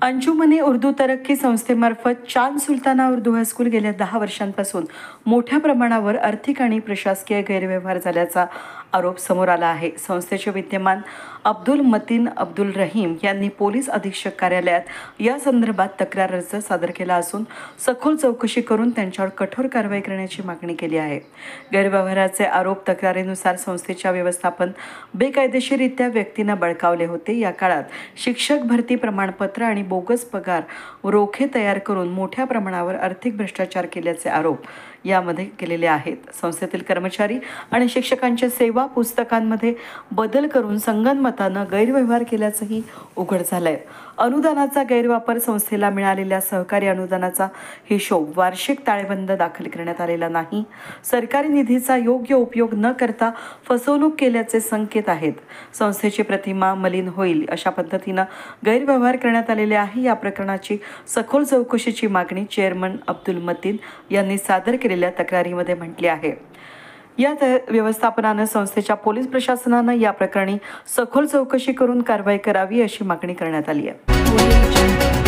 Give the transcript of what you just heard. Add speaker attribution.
Speaker 1: अंजुमने उर्दू तरक्की संस्थेमार्फत चांद sultana Urdu high school गेल्या 10 वर्षांपासून मोठ्या प्रमाणावर आर्थिक आणि प्रशासकीय गैरव्यवहार झाल्याचा आरोप समोर आला आहे। संस्थेचे विद्यमान अब्दुल मतीन अब्दुल रहीम यांनी पोलीस अधीक्षक कार्यालयात या संदर्भात तक्रार अर्ज सादर केला असून सखोल चौकशी करून त्यांच्यावर कठोर कारवाई करण्याची मागणी केली आहे। गैरव्यवहाराचे आरोप तक्रारीनुसार संस्थेच्या व्यवस्थापन बेकायदेशीररित्या व्यक्तींना बळकावले होते। या काळात शिक्षक भरती प्रमाणपत्र आणि बोगस पगार रोखे तयार करून मोठ्या प्रमाणावर आर्थिक भ्रष्टाचार केल्याचे आरोप यामध्ये केलेले आहेत। संस्थेतील कर्मचारी आणि शिक्षकांच्या सेवा पुस्तकांमध्ये बदल करून संगनमताने गैरव्यवहार केल्याचंही उघड झालंय। अनुदानाचा गैरवापर संस्थेला मिळालेल्या सहकारी अनुदानाचा हिशोब वार्षिक ताळेबंद दाखल करण्यात आलेला नाही। सरकारी निधीचा योग्य उपयोग न करता फसवणूक केल्याचे संकेत आहेत। संस्थेची प्रतिमा मलिन होईल अशा पद्धतीने गैरव्यवहार करण्यात आलेले आहे। या प्रकरणाची सखोल चौकशीची मागणी चेअरमन अब्दुल मतीन यांनी सादर केलेल्या तक्रारीमध्ये म्हटली आहे। या व्यवस्थापनाने संस्थेच्या पोलीस प्रशासनाने या प्रकरणी सखोल चौकशी करून कारवाई करावी अशी मागणी करण्यात आली आहे।